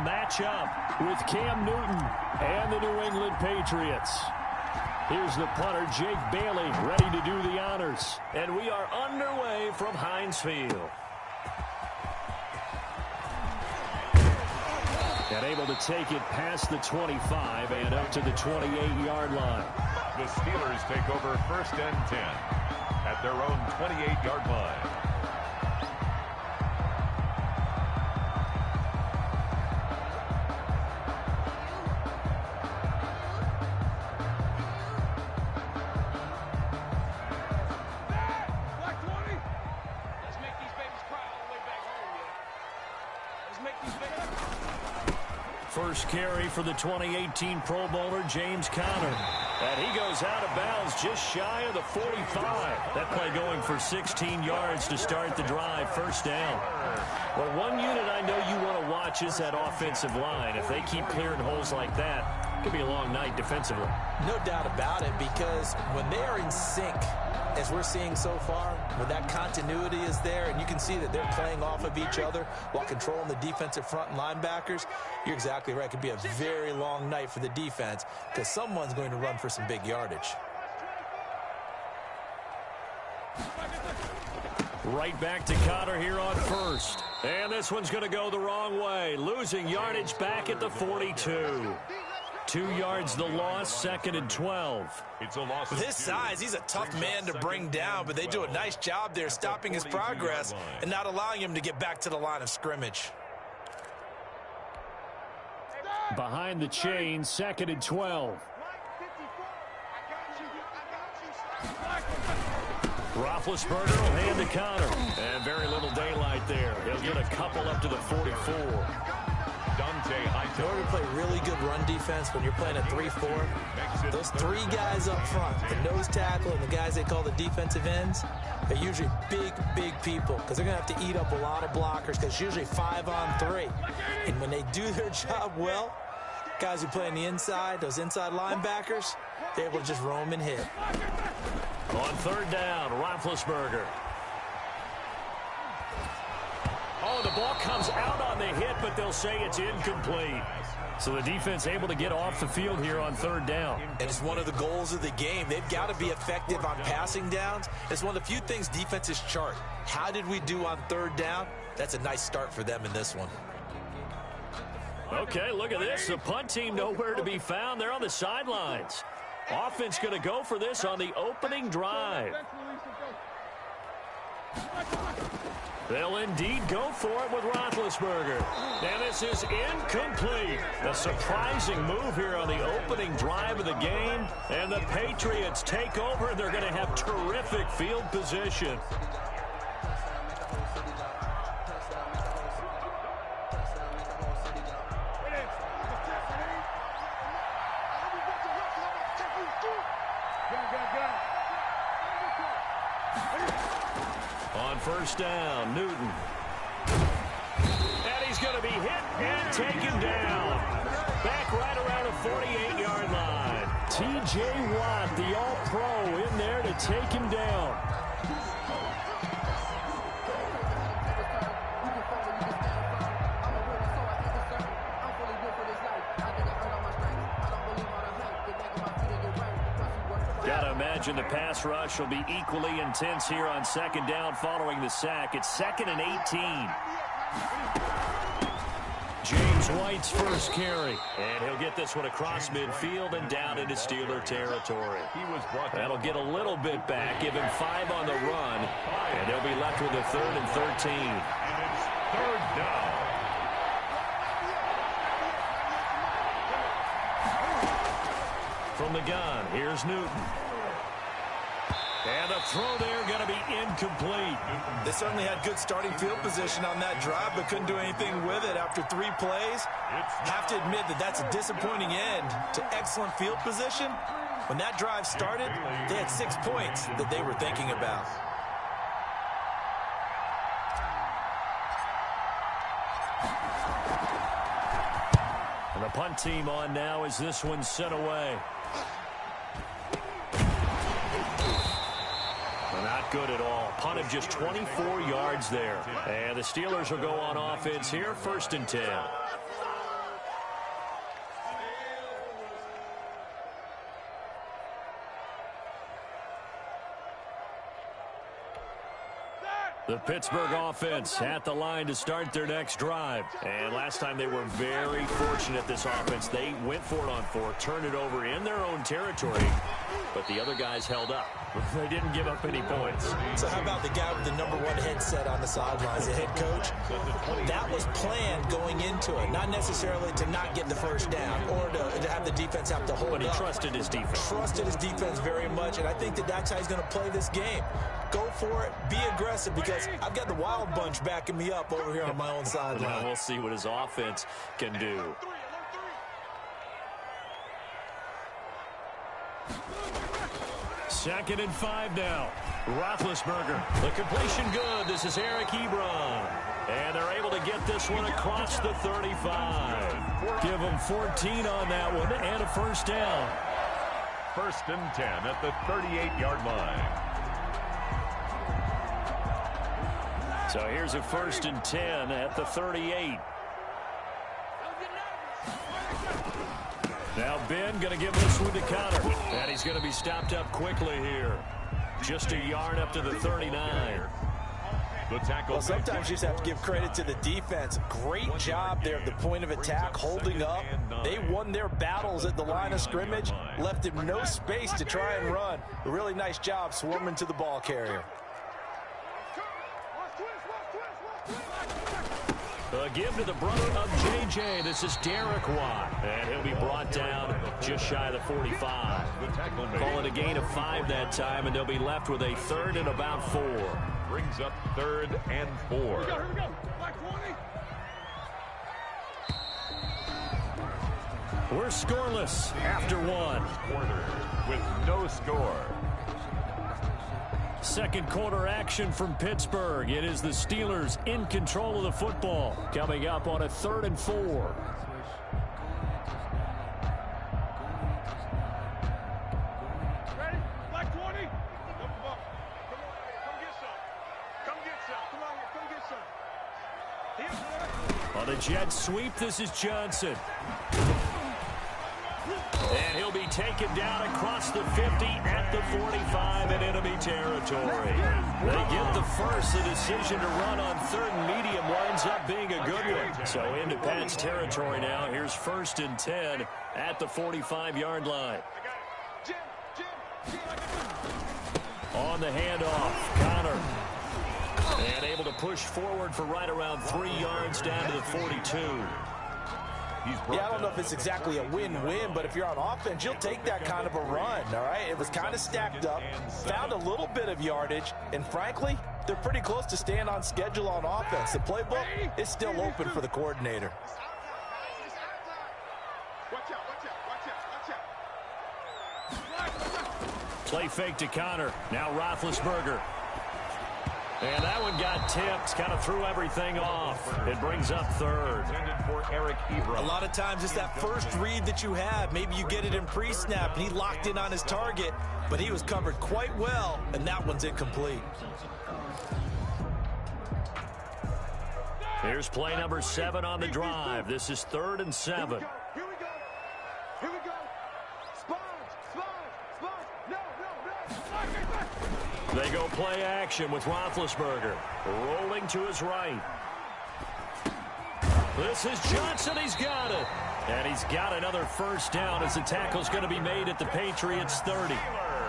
matchup with Cam Newton and the New England Patriots. Here's the punter, Jake Bailey, ready to do the honors. And we are underway from Heinz Field. And able to take it past the 25 and up to the 28-yard line. The Steelers take over 1st and 10 at their own 28-yard line. First carry for the 2018 Pro Bowler, James Conner. And he goes out of bounds just shy of the 45. That play going for 16 yards to start the drive, 1st down. Well, one unit I know you want to watch is that offensive line. If they keep clearing holes like that, it could be a long night defensively. No doubt about it, because when they are in sync, as we're seeing so far, when that continuity is there and you can see that they're playing off of each other while controlling the defensive front and linebackers, you're exactly right. It could be a very long night for the defense because someone's going to run for some big yardage. Right back to Conner here on 1st. And this one's going to go the wrong way. Losing yardage back at the 42. 2 yards the loss, 2nd and 12. It's a loss. With his size, he's a tough man to bring down, but they do a nice job there stopping his progress and not allowing him to get back to the line of scrimmage. Behind the chain, 2nd and 12. Roethlisberger will hand to Conner. And very little daylight there. He'll get a couple up to the 44. In order to play really good run defense when you're playing a 3-4, those 3 guys up front, the nose tackle and the guys they call the defensive ends, are usually big people because they're going to have to eat up a lot of blockers because it's usually 5-on-3. And when they do their job well, guys who play on the inside, those inside linebackers, they're able to just roam and hit. On 3rd down, Roethlisberger. Oh, the ball comes out on the hit, but they'll say it's incomplete. So the defense able to get off the field here on 3rd down. And it's one of the goals of the game. They've got to be effective on passing downs. It's one of the few things defenses chart. How did we do on 3rd down? That's a nice start for them in this one. Okay, look at this. The punt team nowhere to be found. They're on the sidelines. Offense going to go for this on the opening drive. They'll indeed go for it with Roethlisberger. And this is incomplete. A surprising move here on the opening drive of the game. And the Patriots take over. They're going to have terrific field position. On 1st down, Newton. And he's going to be hit and taken down. Back right around the 48-yard line. T.J. Watt, the All-Pro, in there to take him down. Gotta imagine the pass rush will be equally intense here on 2nd down following the sack. It's 2nd and 18. James White's first carry. And he'll get this one across midfield and down into Steeler territory. That'll get a little bit back, give him 5 on the run. And they'll be left with a 3rd and 13. And it's 3rd down. From the gun, here's Newton. And the throw there going to be incomplete. They certainly had good starting field position on that drive, but couldn't do anything with it after 3 plays. Have to admit that that's a disappointing end to excellent field position. When that drive started, they had 6 points that they were thinking about. And the punt team on now as this one's sent away. Not good at all. Punt of just 24 yards there. And the Steelers will go on offense here, 1st and 10. The Pittsburgh offense at the line to start their next drive. And last time they were very fortunate, this offense. They went for it on 4, turned it over in their own territory, but the other guys held up. They didn't give up any points. So how about the guy with the #1 headset on the sidelines, the head coach? That was planned going into it, not necessarily to not get the first down or to have the defense have to hold up. But he trusted his defense. Trusted his defense very much, and I think that that's how he's going to play this game. Go for it, be aggressive, because I've got the Wild Bunch backing me up over here on my own sideline. We'll see what his offense can do. Second and 5 now. Roethlisberger. The completion good. This is Eric Ebron. And they're able to get this one across the 35. Give them 14 on that one and a first down. First and 10 at the 38-yard line. So here's a first and 10 at the 38. Now Ben going to give this one to Connor. And he's going to be stopped up quickly here. Just a yard up to the 39. The tackle. Well, sometimes you just have to give credit to the defense. Great job there at the point of attack, holding up. They won their battles at the line of scrimmage, left him no space to try and run. A really nice job swarming to the ball carrier. A give to the brother of J.J. This is Derek Watt. And he'll be brought down just shy of the 45. Call it a gain of 5 that time, and they'll be left with a 3rd and about 4. Brings up 3rd and 4. Here we go. Black 20. We're scoreless after 1. Quarter with no score. Second quarter action from Pittsburgh. It is the Steelers in control of the football. Coming up on a 3rd and 4. Ready? Black 20. Come get some. Come get some. Come on here. Come get some. On the jet sweep, this is Johnson. And he'll be taken down across the 50 at the 45 in enemy territory. They get the first. The decision to run on 3rd and medium winds up being a good one. So into Pat's territory now. Here's 1st and 10 at the 45-yard line. On the handoff, Connor. And able to push forward for right around 3 yards down to the 42. Yeah, I don't know if it's exactly a win-win, but if you're on offense, you'll take that kind of a run, all right? It was kind of stacked up, found a little bit of yardage, and frankly, they're pretty close to staying on schedule on offense. The playbook is still open for the coordinator. Play fake to Connor. Now Roethlisberger. And that one got tipped, kind of threw everything off. It brings up 3rd. For Eric Ebron. A lot of times it's that first read that you have. Maybe you get it in pre-snap, and he locked in on his target, but he was covered quite well, and that one's incomplete. Here's play number 7 on the drive. This is 3rd and 7. Here we go. Here we go. Sponge. No. They go play action with Roethlisberger. Rolling to his right. This is Johnson. He's got it. And he's got another first down as the tackle's going to be made at the Patriots' 30.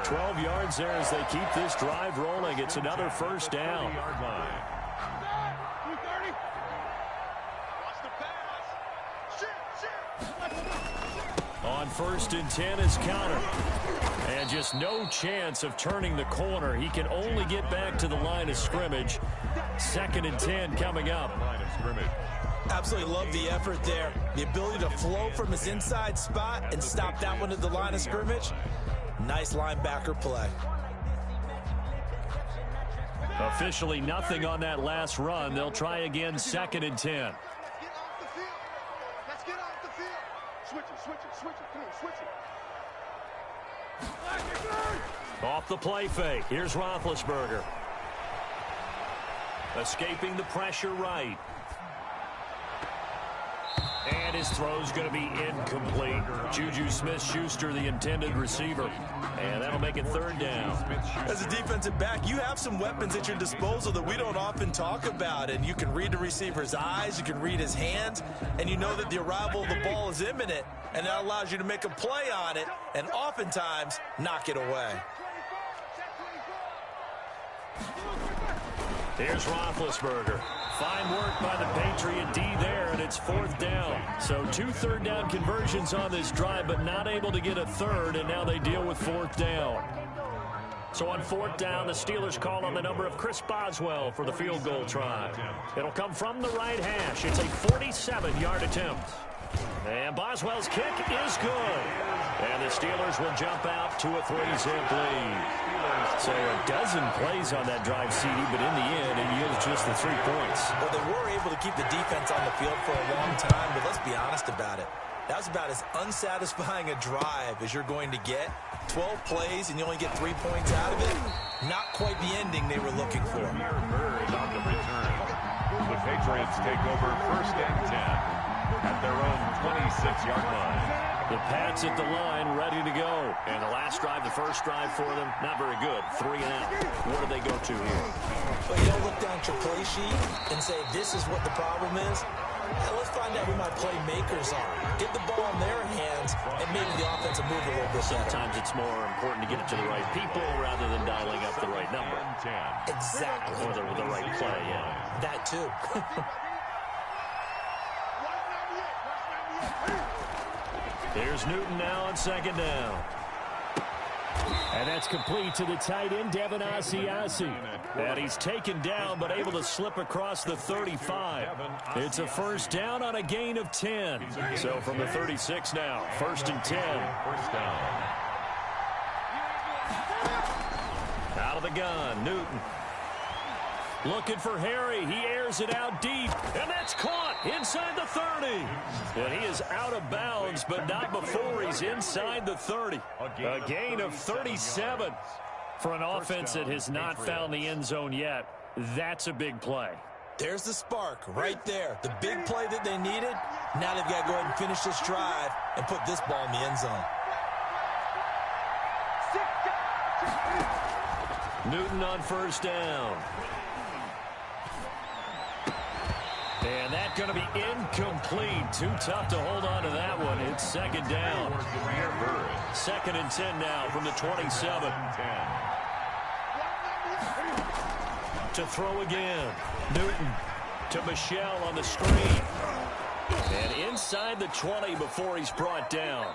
12 yards there as they keep this drive rolling. It's another first down. On 1st and 10 is Connor. And just no chance of turning the corner. He can only get back to the line of scrimmage. 2nd and 10 coming up. Line of scrimmage. Absolutely love the effort there. The ability to flow from his inside spot and stop that one at the line of scrimmage. Nice linebacker play. Officially nothing on that last run. They'll try again 2nd and 10. Let's get off the field. Switch it. Come on, switch it. Off the play fake. Here's Roethlisberger. Escaping the pressure right. And And his throw's going to be incomplete. Juju Smith-Schuster, the intended receiver. And that'll make it third down. As a defensive back, you have some weapons at your disposal that we don't often talk about. And you can read the receiver's eyes, you can read his hands, and you know that the arrival of the ball is imminent. And that allows you to make a play on it and oftentimes knock it away. Here's Roethlisberger. Fine work by the Patriot D there, and it's fourth down. So 2 third-down conversions on this drive, but not able to get a third, and now they deal with fourth down. So on fourth down, the Steelers call on the number of Chris Boswell for the field goal try. It'll come from the right hash. It's a 47-yard attempt. And Boswell's kick is good. And the Steelers will jump out to a 3-zip lead. So a dozen plays on that drive, CD, but in the end, it yields just the 3 points. Well, they were able to keep the defense on the field for a long time, but let's be honest about it. That was about as unsatisfying a drive as you're going to get. 12 plays and you only get 3 points out of it. Not quite the ending they were looking for. Bird on the return. The Patriots take over first and 10 at their own 26-yard line. The Pats at the line, ready to go. And the last drive, the first drive for them, not very good. 3 and out. What do they go to here? Well, you don't look down at your play sheet and say, this is what the problem is. Let's find out who my playmakers are. Get the ball in their hands, and maybe the offense will move a little bit better. Sometimes it's more important to get it to the right people rather than dialing up the right number. Exactly. Or the right play, yeah. That too. Here's Newton now on second down. And that's complete to the tight end, Devin Asiasi. And he's taken down, but able to slip across the 35. It's a first down on a gain of 10. So from the 36 now, first and 10. First down. Out of the gun, Newton. Looking for Harry. He airs it out deep. And that's caught inside the 30. And he is out of bounds, but not before he's inside the 30. A gain of 37 for an offense that has not found the end zone yet. That's a big play. There's the spark right there. The big play that they needed. Now they've got to go ahead and finish this drive and put this ball in the end zone. Newton on first down. And that's going to be incomplete. Too tough to hold on to that one. It's second down. Second and 10 now from the 27. To throw again. Newton to Michelle on the screen. And inside the 20 before he's brought down.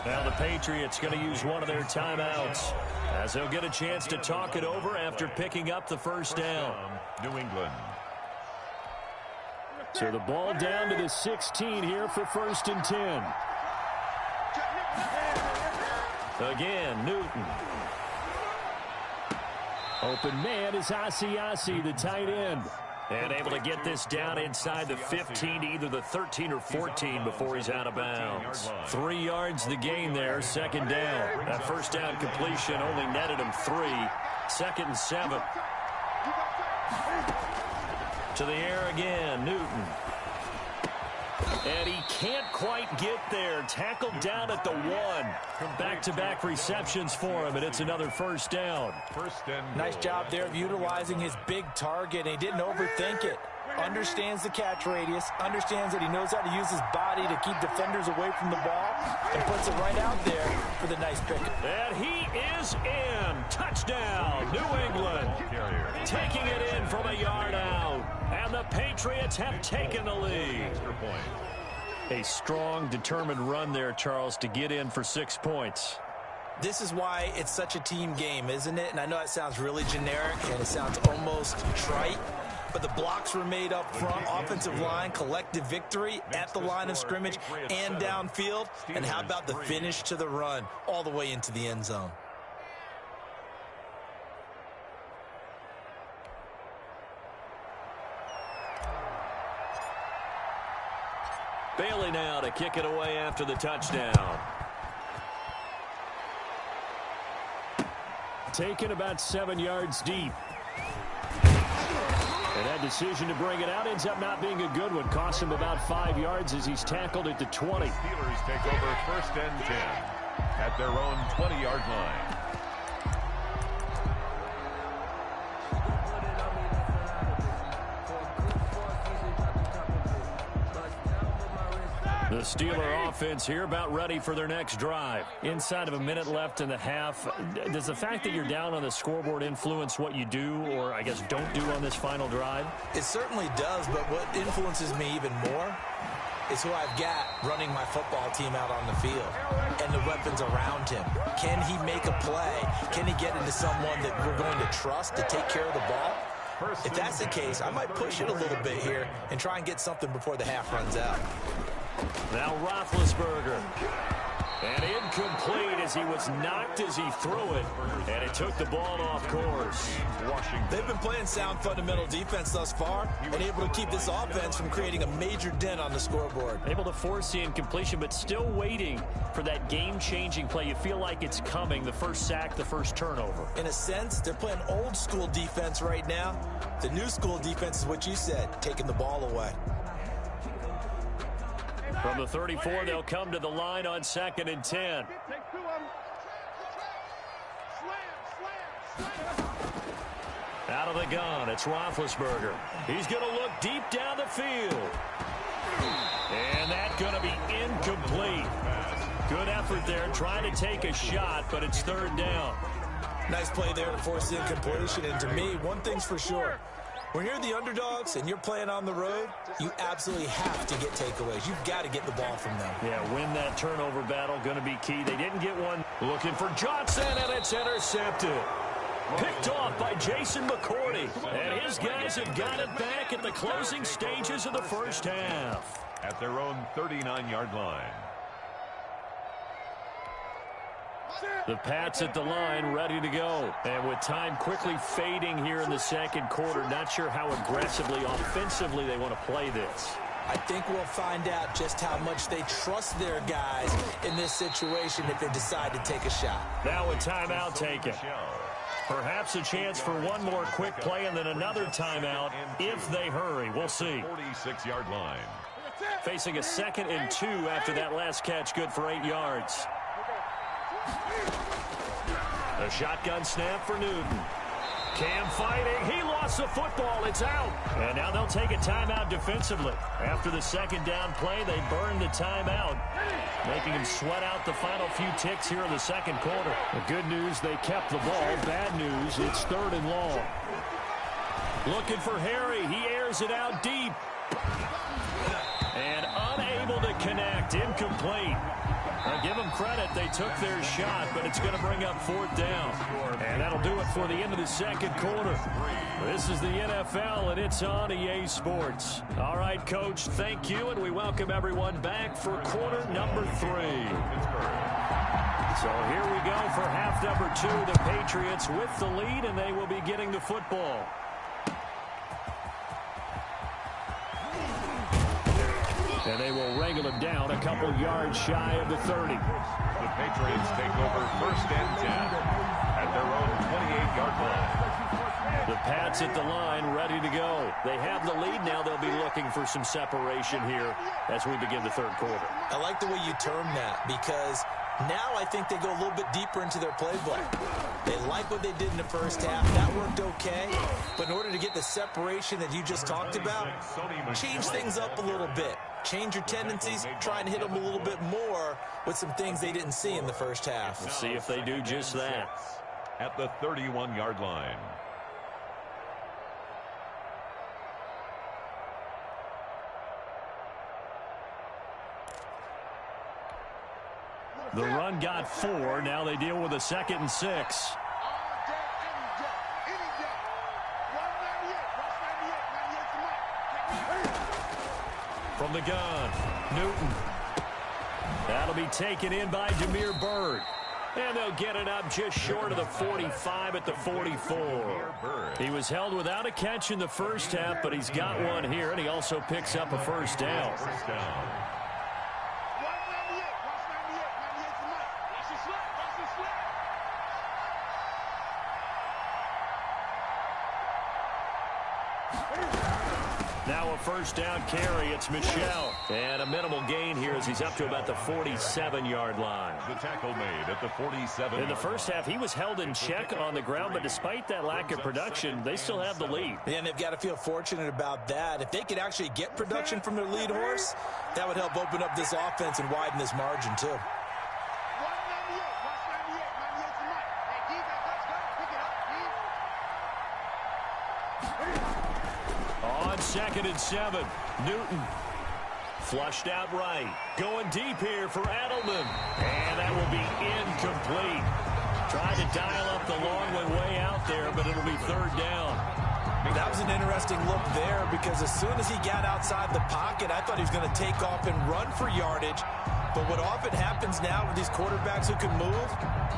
Now the Patriots going to use one of their timeouts as they'll get a chance to talk it over after picking up the first down. New England. So the ball down to the 16 here for first and 10. Again, Newton. Open man is Asiasi, the tight end. And able to get this down inside the 15 to either the 13 or 14 before he's out of bounds. 3 yards the gain there, second down. That first down completion only netted him 3. Second and 7. To the air again, Newton. And he can't quite get there. Tackled down at the 1. Back-to-back receptions for him, and it's another first down. Nice job there of utilizing his big target, and he didn't overthink it. Understands the catch radius, understands that he knows how to use his body to keep defenders away from the ball, and puts it right out there for the nice pick. And he is in. Touchdown, New England. Taking it in from a yard out. And the Patriots have taken the lead. A strong, determined run there, Charles, to get in for 6 points. This is why it's such a team game, isn't it? And I know it sounds really generic and it sounds almost trite, but the blocks were made up front, offensive line, collective victory at the line of scrimmage and downfield. And how about the finish to the run all the way into the end zone? Bailey now to kick it away after the touchdown. Taken about 7 yards deep. And that decision to bring it out ends up not being a good one. Cost him about 5 yards as he's tackled at the 20. Steelers take over 1st and 10 at their own 20-yard line. The Steeler offense here about ready for their next drive. Inside of a minute left in the half. Does the fact that you're down on the scoreboard influence what you do, or I guess don't do on this final drive? It certainly does, but what influences me even more is who I've got running my football team out on the field and the weapons around him. Can he make a play? Can he get into someone that we're going to trust to take care of the ball? If that's the case, I might push it a little bit here and try and get something before the half runs out. Now Roethlisberger. And incomplete as he was knocked as he threw it. And it took the ball off course. They've been playing sound fundamental defense thus far and able to keep this offense from creating a major dent on the scoreboard. Able to force the incompletion, but still waiting for that game-changing play. You feel like it's coming, the first sack, the first turnover. In a sense, they're playing old school defense right now. The new school defense is what you said, taking the ball away. From the 34, they'll come to the line on 2nd and 10. Out of the gun, it's Roethlisberger. He's going to look deep down the field. And that's going to be incomplete. Good effort there, trying to take a shot, but it's 3rd down. Nice play there to force the incompletion. And to me, one thing's for sure. When you're the underdogs and you're playing on the road, you absolutely have to get takeaways. You've got to get the ball from them. Yeah, win that turnover battle, going to be key. They didn't get one. Looking for Johnson, and it's intercepted. Picked off by Jason McCourty. And his guys have got it back at the closing stages of the first half. At their own 39-yard line. The Pats at the line, ready to go. And with time quickly fading here in the second quarter, not sure how aggressively, offensively they want to play this. I think we'll find out just how much they trust their guys in this situation if they decide to take a shot. Now a timeout taken. Perhaps a chance for one more quick play and then another timeout if they hurry. We'll see. 46-yard line. Facing a 2nd and 2 after that last catch, good for 8 yards. A shotgun snap for Newton. Cam fighting. He lost the football. It's out. And now they'll take a timeout defensively. After the 2nd down play, they burn the timeout, making him sweat out the final few ticks here in the second quarter. The good news, they kept the ball. Bad news, it's 3rd and long. Looking for Harry. He airs it out deep. And unable to connect. Incomplete. Now give them credit. They took their shot, but it's going to bring up 4th down. And that'll do it for the end of the second quarter. This is the NFL, and it's on EA Sports. All right, Coach, thank you, and we welcome everyone back for quarter number 3. So here we go for half number 2. The Patriots with the lead, and they will be getting the football. And they will wrangle him down a couple yards shy of the 30. The Patriots take over 1st and 10 at their own 28-yard line. The Pats at the line, ready to go. They have the lead. Now they'll be looking for some separation here as we begin the 3rd quarter. I like the way you term that because now I think they go a little bit deeper into their playbook. They like what they did in the first half. That worked okay. But in order to get the separation that you just talked about, change things up a little bit. Change your tendencies, try and hit them a little bit more with some things they didn't see in the first half. We'll see if they do just that. At the 31-yard line. The run got 4. Now they deal with a 2nd and 6. From the gun, Newton. That'll be taken in by Damiere Byrd. And they'll get it up just short of the 45 at the 44. He was held without a catch in the first half, but he's got one here, and he also picks up a first down. Now a first down carry. It's Michel. And a minimal gain here as he's up to about the 47-yard line. The tackle made at the 47. In the first half, he was held in check on the ground, but despite that lack of production, they still have the lead. And they've got to feel fortunate about that. If they could actually get production from their lead horse, that would help open up this offense and widen this margin, too. On 2nd and 7, Newton. Flushed out right. Going deep here for Edelman. And that will be incomplete. Tried to dial up the long one way out there, but it'll be 3rd down. That was an interesting look there because as soon as he got outside the pocket, I thought he was going to take off and run for yardage. But what often happens now with these quarterbacks who can move,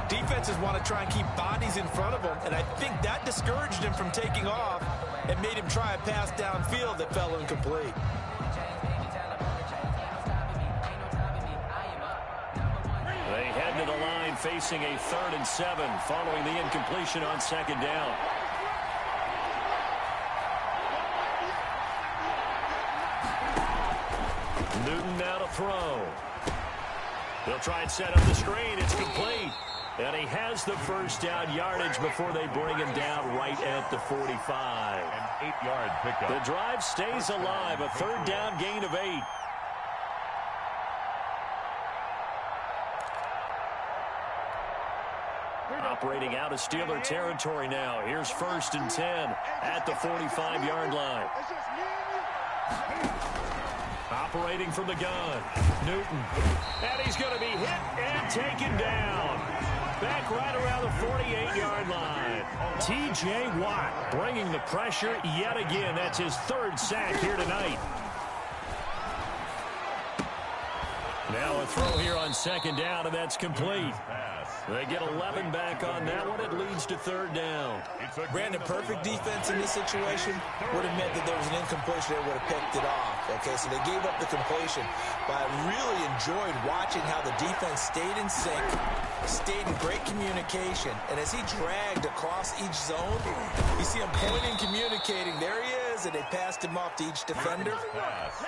defenses want to try and keep bodies in front of them. And I think that discouraged him from taking off and made him try a pass downfield that fell incomplete. They head to the line facing a 3rd and 7 following the incompletion on 2nd down. Newton now to throw. They'll try and set up the screen. It's complete. And he has the first down yardage before they bring him down right at the 45. An 8-yard pickup. The drive stays alive. A 3rd down gain of 8. Operating out of Steeler territory now. Here's 1st and 10 at the 45-yard line. Operating from the gun. Newton. And he's going to be hit and taken down. Back right around the 48-yard line. T.J. Watt bringing the pressure yet again. That's his 3rd sack here tonight. Now a throw here on 2nd down, and that's complete. They get 11 back on that one. It leads to 3rd down. Brandon, perfect defense in this situation would have meant that there was an incompletion that would have picked it off. Okay, so they gave up the completion. But I really enjoyed watching how the defense stayed in sync, stayed in great communication. And as he dragged across each zone, you see him pointing, communicating. There he is, and they passed him off to each defender.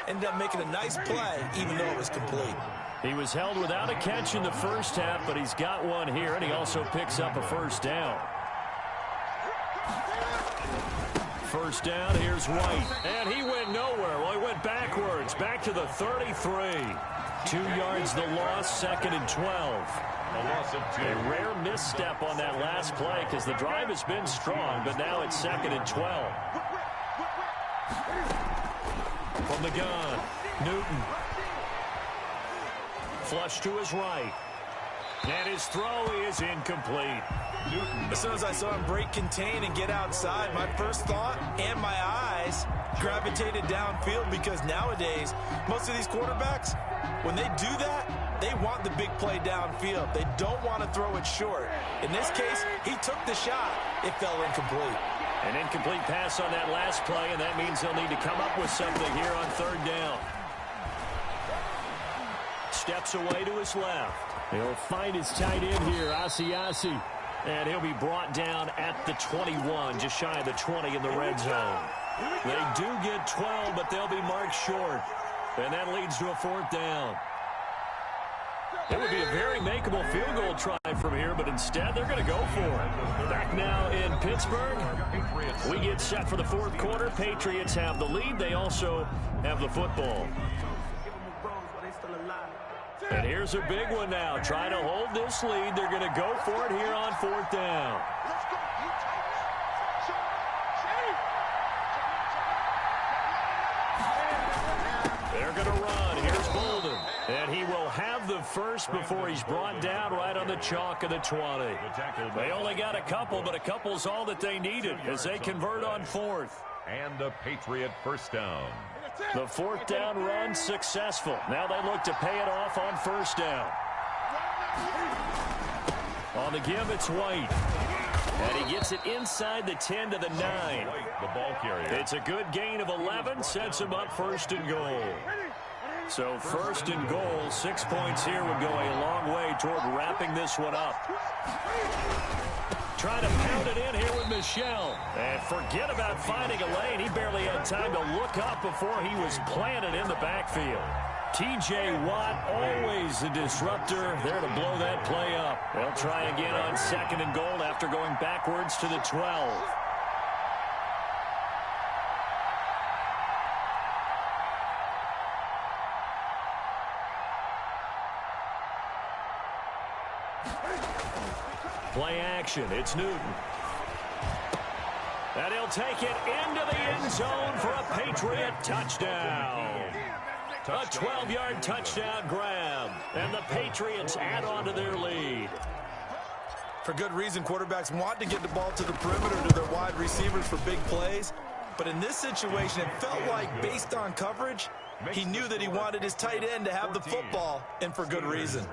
Ended up making a nice play, even though it was complete. He was held without a catch in the first half, but he's got one here, and he also picks up a first down. First down, here's White. And he went nowhere. Well, he went backwards, back to the 33. 2 yards the loss, 2nd and 12. A loss of 2. A rare misstep on that last play because the drive has been strong, but now it's 2nd and 12. From the gun, Newton. Flush to his right. And his throw is incomplete. As soon as I saw him break contain and get outside, my first thought and my eyes gravitated downfield because nowadays, most of these quarterbacks, when they do that, they want the big play downfield. They don't want to throw it short. In this case, he took the shot. It fell incomplete. An incomplete pass on that last play, and that means he'll need to come up with something here on 3rd down. Steps away to his left. He'll find his tight end here, Asiasi. And he'll be brought down at the 21, just shy of the 20 in the red zone. They do get 12, but they'll be marked short. And that leads to a 4th down. It would be a very makeable field goal try from here, but instead they're going to go for it. Back now in Pittsburgh. We get set for the 4th quarter. Patriots have the lead. They also have the football. And here's a big one now. Trying to hold this lead. They're going to go for it here on 4th down. They're going to run. Here's Bolden. And he will have the first before he's brought down right on the chalk of the 20. They only got a couple, but a couple's all that they needed as they convert on 4th. And a Patriot first down. The 4th down run successful. Now they look to pay it off on 1st down. On the give, it's White. And he gets it inside the 10 to the 9. The ball carrier. It's a good gain of 11, sets him up 1st and goal. So 1st and goal, 6 points here would go a long way toward wrapping this one up. Trying to pound it in here with Michel. And forget about finding a lane. He barely had time to look up before he was planted in the backfield. T.J. Watt, always a disruptor, there to blow that play up. They'll try again on 2nd and goal after going backwards to the 12. Play action. It's Newton. And he'll take it into the end zone for a Patriot touchdown. A 12-yard touchdown grab. And the Patriots add on to their lead. For good reason, quarterbacks want to get the ball to the perimeter to their wide receivers for big plays. But in this situation, it felt like, based on coverage, he knew that he wanted his tight end to have the football, and for good reason.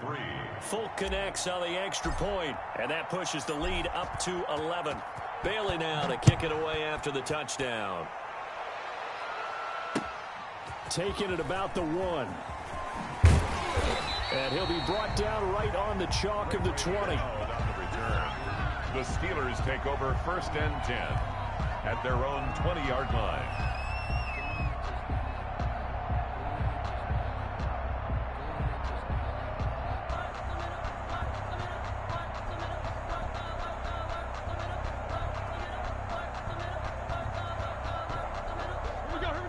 Folk connects on the extra point, and that pushes the lead up to 11. Bailey now to kick it away after the touchdown. Taking it about the 1. And he'll be brought down right on the chalk of the 20. The Steelers take over 1st and 10 at their own 20-yard line.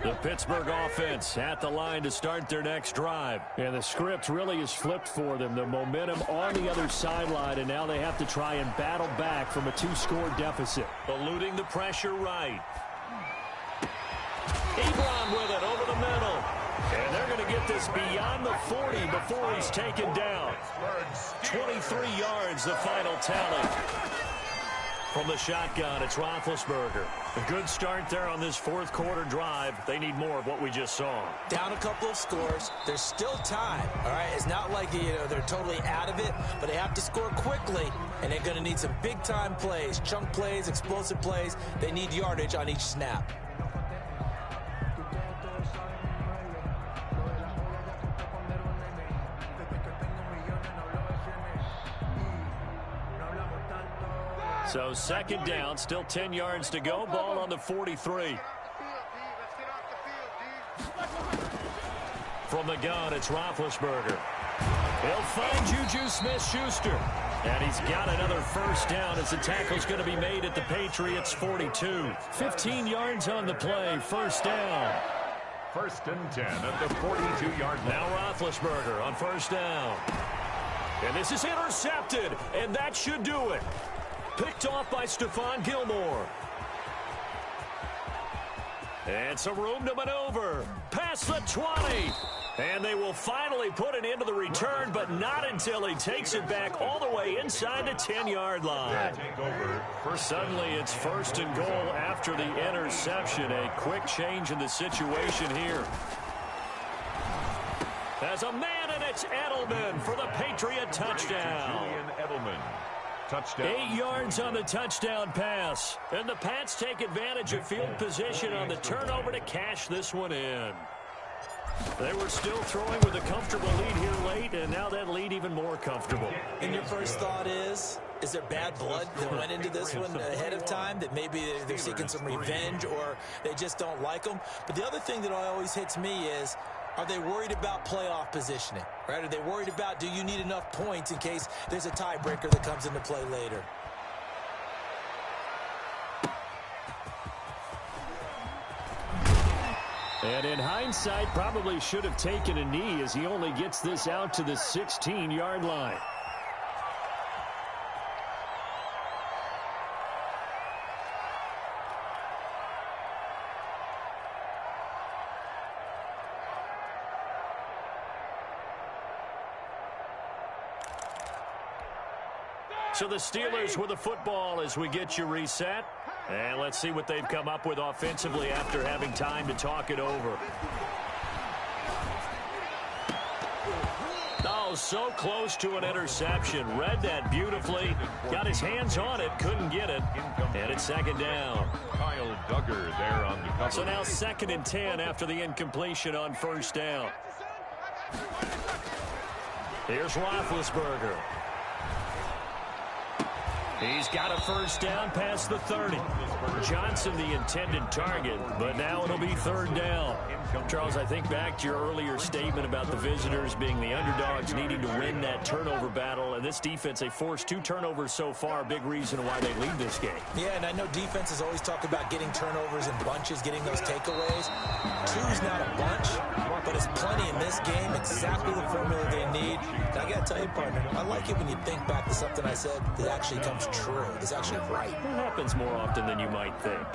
The Pittsburgh offense at the line to start their next drive. And the script really is flipped for them. The momentum on the other sideline, and now they have to try and battle back from a 2-score deficit. Eluding the pressure right. Ebron with it over the middle. And they're going to get this beyond the 40 before he's taken down. 23 yards, the final tally. From the shotgun, it's Roethlisberger. A good start there on this 4th quarter drive. They need more of what we just saw. Down a couple of scores. There's still time, all right? It's not like, they're totally out of it, but they have to score quickly, and they're going to need some big-time plays, chunk plays, explosive plays. They need yardage on each snap. So 2nd down, still 10 yards to go. Ball on the 43. From the gun, it's Roethlisberger. He'll find Juju Smith-Schuster. And he's got another 1st down as the tackle's going to be made at the Patriots' 42. 15 yards on the play, 1st down. 1st and 10 at the 42-yard line. Now Roethlisberger on 1st down. And this is intercepted, and that should do it. Picked off by Stephon Gilmore. And some room to maneuver. Past the 20. And they will finally put an end to the return, but not until he takes it back all the way inside the 10-yard line. Suddenly it's 1st and goal after the interception. A quick change in the situation here. As a man, and it's Edelman for the Patriot touchdown. Edelman. Touchdown. 8 yards on the touchdown pass. And the Pats take advantage of field position on the turnover to cash this one in. They were still throwing with a comfortable lead here late, and now that lead even more comfortable. And your first thought is there bad blood that went into this one ahead of time, that maybe they're seeking some revenge or they just don't like them? But the other thing that always hits me is, are they worried about playoff positioning? Right? Are they worried about, do you need enough points in case there's a tiebreaker that comes into play later? And in hindsight, probably should have taken a knee as he only gets this out to the 16-yard line. So the Steelers with the football as we get you reset. And let's see what they've come up with offensively after having time to talk it over. Oh, so close to an interception. Read that beautifully. Got his hands on it, couldn't get it. And it's 2nd down. Kyle Duggar there on the cover. So now 2nd and 10 after the incompletion on 1st down. Here's Roethlisberger. He's got a first down past the 30. Johnson the intended target, but now it'll be third down. Charles, I think back to your earlier statement about the visitors being the underdogs needing to win that turnover battle. And this defense, they forced 2 turnovers so far, big reason why they lead this game. Yeah, and I know defenses always talk about getting turnovers in bunches, getting those takeaways. 2's not a bunch, but it's plenty in this game, exactly the formula they need. And I got to tell you, partner, I like it when you think back to something I said that actually comes true. It's actually right. It happens more often than you might think.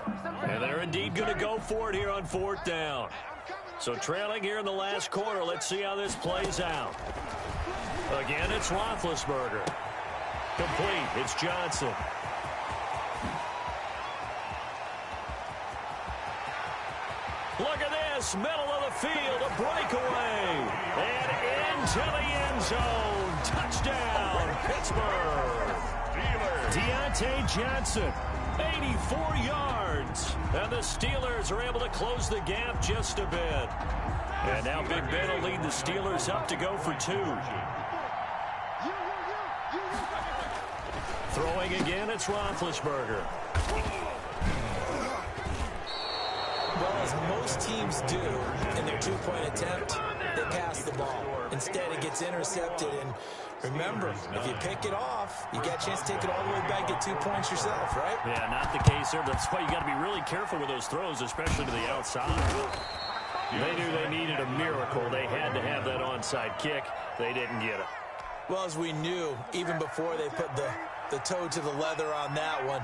And they're indeed going to go for it here on fourth down. So trailing here in the last quarter, let's see how this plays out. Again, it's Roethlisberger. Complete. It's Johnson. Look at this. Middle of the field. A breakaway. And into the end zone. Touchdown, Pittsburgh. Deontay Johnson. 84 yards. And the Steelers are able to close the gap just a bit. And now Big Ben will lead the Steelers up to go for 2. Throwing again, it's Roethlisberger. Well, as most teams do in their 2-point attempt, they pass the ball. Instead, it gets intercepted. And remember, if you pick it off, you got a chance to take it all the way back, get 2 points yourself, right? Yeah, not the case there. That's why you got to be really careful with those throws, especially to the outside. They knew they needed a miracle. They had to have that onside kick. They didn't get it. Well, as we knew, even before they put the toe to the leather on that one,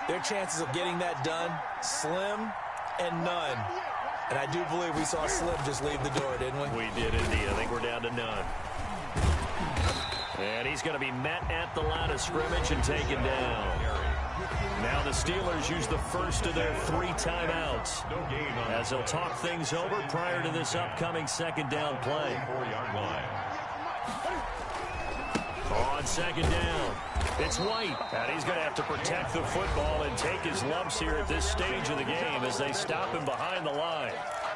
their chances of getting that done, slim and none. And I do believe we saw Slim just leave the door, didn't we? We did indeed. I think we're down to none. And he's going to be met at the line of scrimmage and taken down. Now the Steelers use the first of their 3 timeouts as they'll talk things over prior to this upcoming second down play. On second down, it's White. And he's going to have to protect the football and take his lumps here at this stage of the game as they stop him behind the line.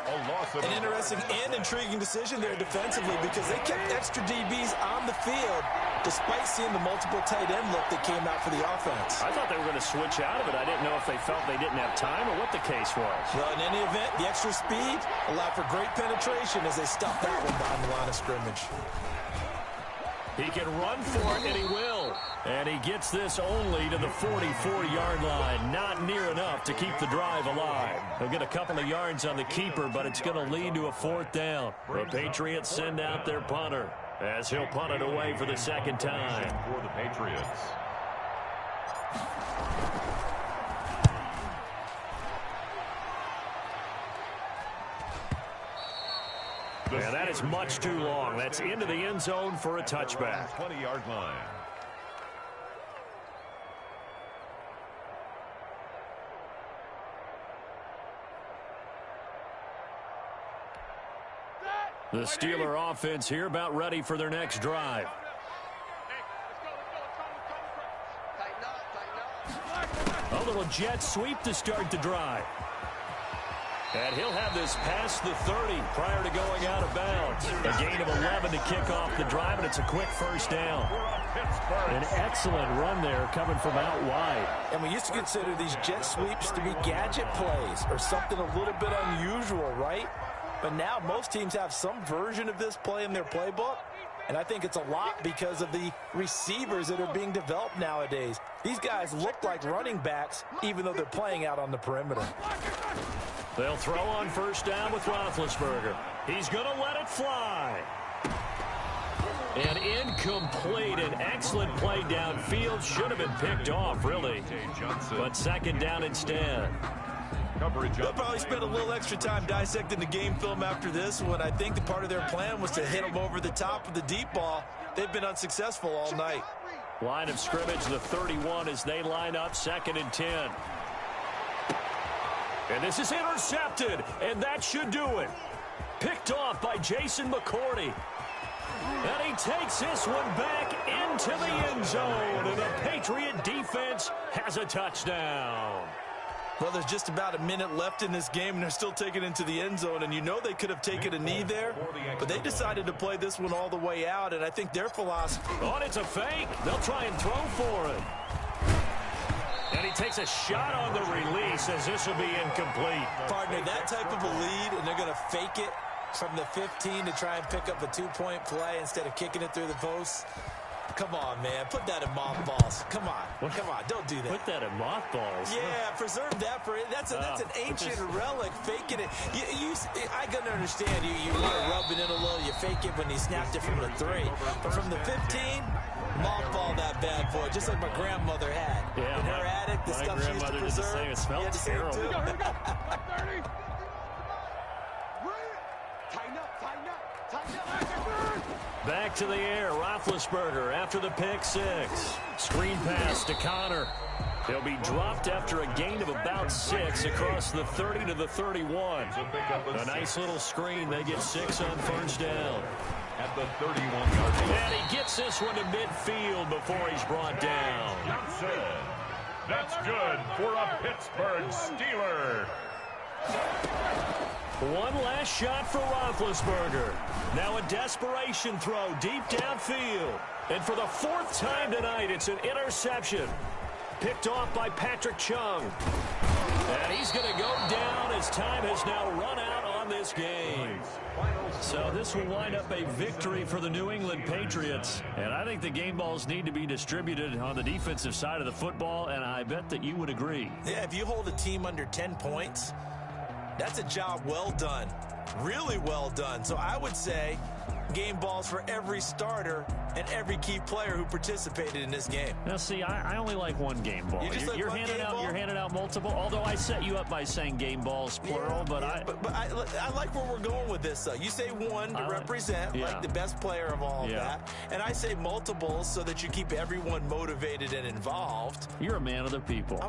An interesting and intriguing decision there defensively because they kept extra DBs on the field despite seeing the multiple tight end look that came out for the offense. I thought they were going to switch out of it. I didn't know if they felt they didn't have time or what the case was. Well, in any event, the extra speed allowed for great penetration as they stopped that one behind the line of scrimmage. He can run for it, and he will. And he gets this only to the 44-yard line. Not near enough to keep the drive alive. He'll get a couple of yards on the keeper, but it's going to lead to a fourth down. The Patriots send out their punter as he'll punt it away for the second time. For the Patriots. Yeah, that is much too long. That's into the end zone for a touchback. 20-yard line. The Steeler offense here about ready for their next drive. A little jet sweep to start the drive. And he'll have this past the 30 prior to going out of bounds. A gain of 11 to kick off the drive, and it's a quick first down. An excellent run there coming from out wide. And we used to consider these jet sweeps to be gadget plays or something a little bit unusual, right? But now most teams have some version of this play in their playbook. And I think it's a lot because of the receivers that are being developed nowadays. These guys look like running backs, even though they're playing out on the perimeter. They'll throw on first down with Roethlisberger. He's going to let it fly. And incomplete. An excellent play downfield. Should have been picked off, really. But second down instead. They'll probably spend a little extra time dissecting the game film after this one. I think the part of their plan was to hit them over the top of the deep ball. They've been unsuccessful all night. Line of scrimmage, the 31 as they line up, 2nd and 10. And this is intercepted, and that should do it. Picked off by Jason McCourty. And he takes this one back into the end zone, and the Patriot defense has a touchdown. Well, there's just about a minute left in this game, and they're still taking it into the end zone. And you know they could have taken a knee there, but they decided to play this one all the way out, and I think their philosophy... Oh, it's a fake. They'll try and throw for it. And he takes a shot on the release as this will be incomplete. Partner, that type of a lead, and they're going to fake it from the 15 to try and pick up a 2-point play instead of kicking it through the post. Come on, man. Put that in mothballs. Come on. Come on. Don't do that. Put that in mothballs. Yeah, preserve that for it. That's an ancient relic. Faking it. I can understand. You want to rub it in a little. You fake it when he snapped it from the 3. But from the 15, mothball that bad boy, just like my grandmother had. Yeah, in her attic, the stuff she used to preserve. Did the same. It smelled terrible. Here we go. 30. Tighten up, tighten up, tighten up. Back to the air, Roethlisberger after the pick 6. Screen pass to Connor. He'll be dropped after a gain of about 6 across the 30 to the 31. A nice little screen. They get 6 on first down. At the 31-yard line. And he gets this one to midfield before he's brought down. Johnson. That's good for a Pittsburgh Steeler. One last shot for Roethlisberger. Now a desperation throw deep downfield. And for the 4th time tonight, it's an interception. Picked off by Patrick Chung. And he's going to go down as time has now run out on this game. So this will wind up a victory for the New England Patriots. And I think the game balls need to be distributed on the defensive side of the football, and I bet that you would agree. Yeah, if you hold a team under 10 points, that's a job well done. Really well done. So I would say game balls for every starter and every key player who participated in this game. Now, see, I only like one game ball. You're handing out multiple. Although I set you up by saying game balls plural, but I like where we're going with this. You say one to represent like the best player of all of that, and I say multiples so that you keep everyone motivated and involved. You're a man of the people.